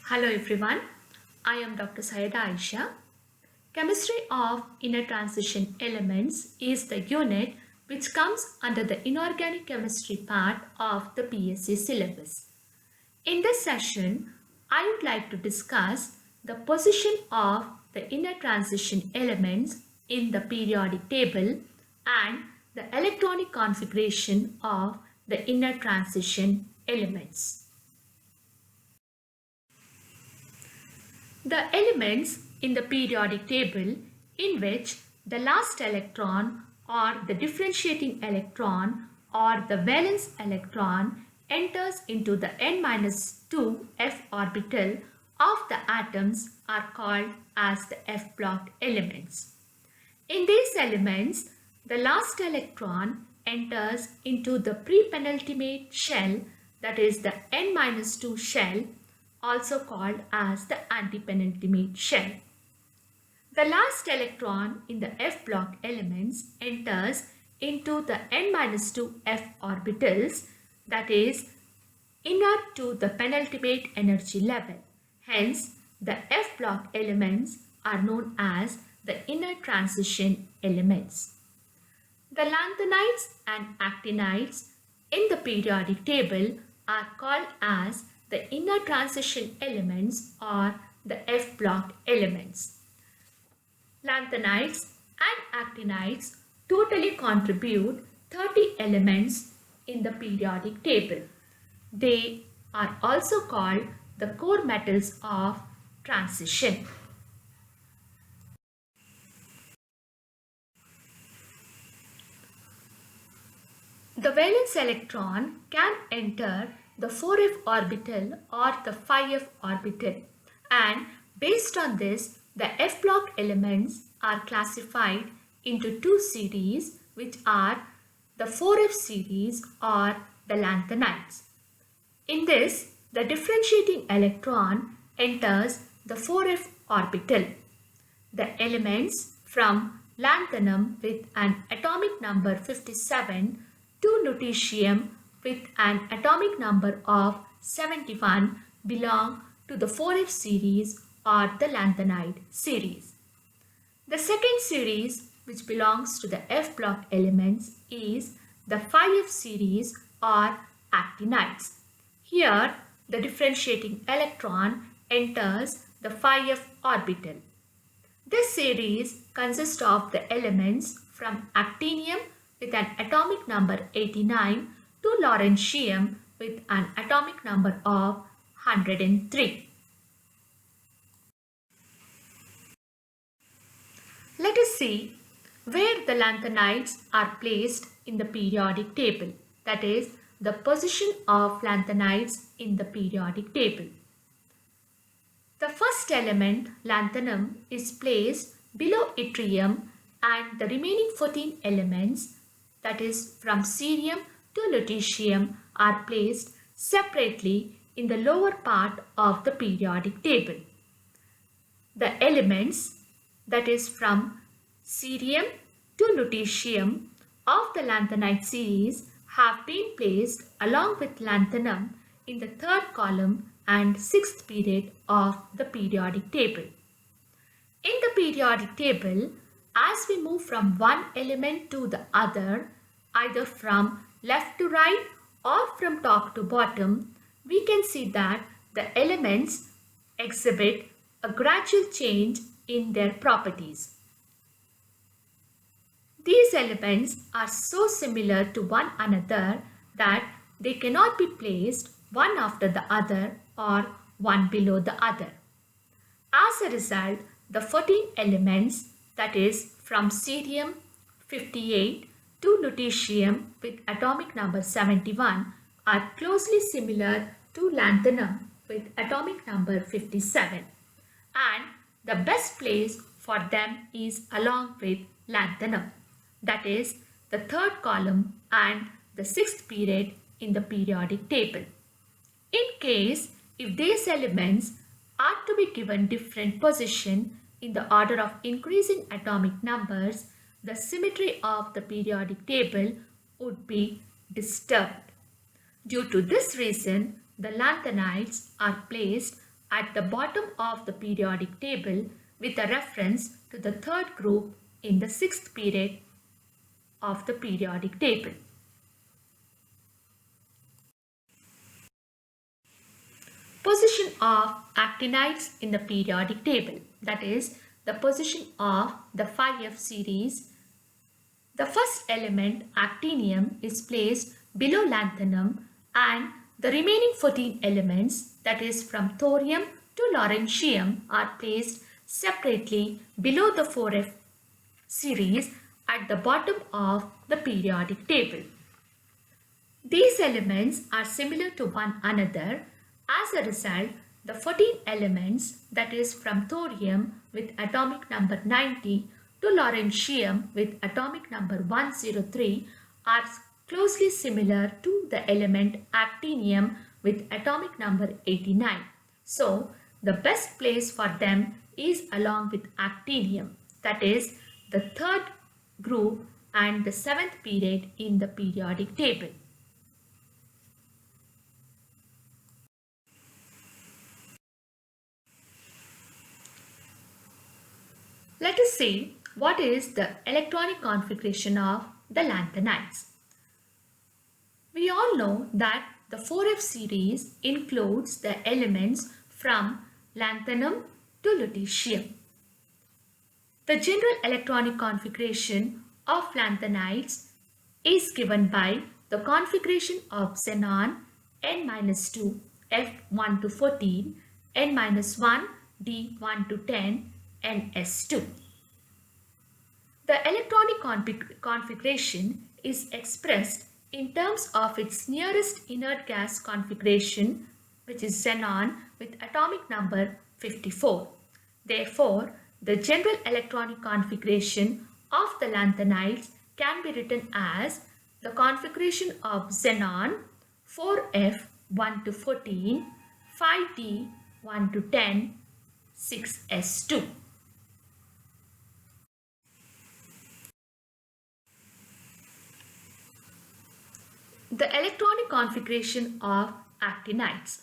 Hello everyone, I am Dr. Sayeda Aisha. Chemistry of inner transition elements is the unit which comes under the inorganic chemistry part of the BSc syllabus. In this session, I would like to discuss the position of the inner transition elements in the periodic table and the electronic configuration of the inner transition elements. The elements in the periodic table in which the last electron or the differentiating electron or the valence electron enters into the n-2 f orbital of the atoms are called as the f block elements. In these elements, the last electron enters into the pre-penultimate shell, that is the n-2 shell, also called as the antipenultimate shell. The last electron in the f block elements enters into the n-2 f orbitals, that is inner to the penultimate energy level. Hence, the f block elements are known as the inner transition elements. The lanthanides and actinides in the periodic table are called as the inner transition elements or the f block elements. Lanthanides and actinides totally contribute 30 elements in the periodic table. They are also called the core metals of transition. The valence electron can enter the 4f orbital or the 5f orbital, and based on this the f block elements are classified into two series, which are the 4f series or the lanthanides. In this, the differentiating electron enters the 4f orbital. The elements from lanthanum with an atomic number 57 to lutetium with an atomic number of 71 belong to the 4f series or the lanthanide series. The second series, which belongs to the f block elements, is the 5f series or actinides. Here, the differentiating electron enters the 5f orbital. This series consists of the elements from actinium with an atomic number 89 to lawrencium with an atomic number of 103. Let us see where the lanthanides are placed in the periodic table, that is, the position of lanthanides in the periodic table. The first element, lanthanum, is placed below yttrium, and the remaining 14 elements, that is from cerium to lutetium, are placed separately in the lower part of the periodic table. The elements, that is from cerium to lutetium of the lanthanide series, have been placed along with lanthanum in the third column and sixth period of the periodic table. In the periodic table, as we move from one element to the other, either from left to right or from top to bottom, we can see that the elements exhibit a gradual change in their properties. These elements are so similar to one another that they cannot be placed one after the other or one below the other. As a result, the 14 elements, that is from cerium 58 to lutetium with atomic number 71, are closely similar to lanthanum with atomic number 57, and the best place for them is along with lanthanum, that is the third column and the sixth period in the periodic table. In case if these elements are to be given different position in the order of increasing atomic numbers, the symmetry of the periodic table would be disturbed. Due to this reason, the lanthanides are placed at the bottom of the periodic table with a reference to the third group in the sixth period of the periodic table. Position of actinides in the periodic table, that is the position of the 5F series. The first element, actinium, is placed below lanthanum and the remaining 14 elements, that is from thorium to lawrencium, are placed separately below the 4F series at the bottom of the periodic table. These elements are similar to one another. As a result, the 14 elements, that is from thorium with atomic number 90 to lawrencium with atomic number 103, are closely similar to the element actinium with atomic number 89. So, the best place for them is along with actinium, that is the third group and the seventh period in the periodic table. Let us see what is the electronic configuration of the lanthanides. We all know that the 4F series includes the elements from lanthanum to lutetium. The general electronic configuration of lanthanides is given by the configuration of xenon N-2 F1 to 14, N-1 D1 to 10, NS2. The electronic configuration is expressed in terms of its nearest inert gas configuration, which is xenon with atomic number 54. Therefore, the general electronic configuration of the lanthanides can be written as the configuration of xenon 4F1 to 14, 5D 1 to 10, 6S2. The electronic configuration of actinides.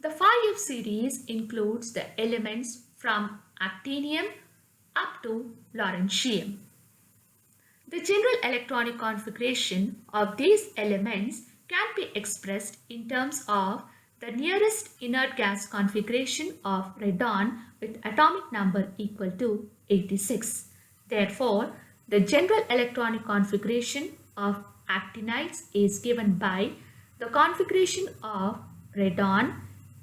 The 5F series includes the elements from actinium up to lawrencium. The general electronic configuration of these elements can be expressed in terms of the nearest inert gas configuration of radon with atomic number equal to 86. Therefore, the general electronic configuration of actinides is given by the configuration of radon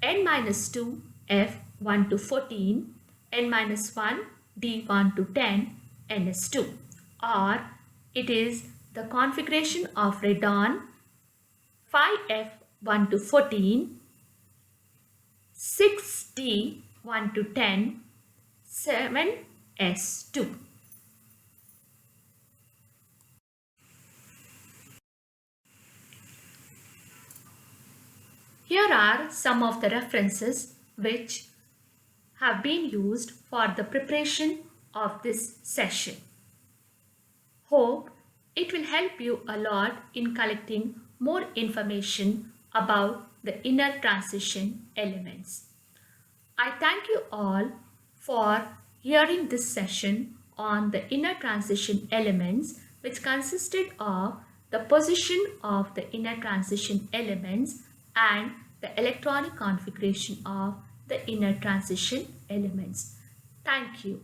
N-2 F1 to 14, N-1 D1 to 10, NS2, or it is the configuration of radon 5F1 to 14, 6D1 to 10, 7S2. Here are some of the references which have been used for the preparation of this session. Hope it will help you a lot in collecting more information about the inner transition elements. I thank you all for hearing this session on the inner transition elements, which consisted of the position of the inner transition elements and the electronic configuration of the inner transition elements. Thank you.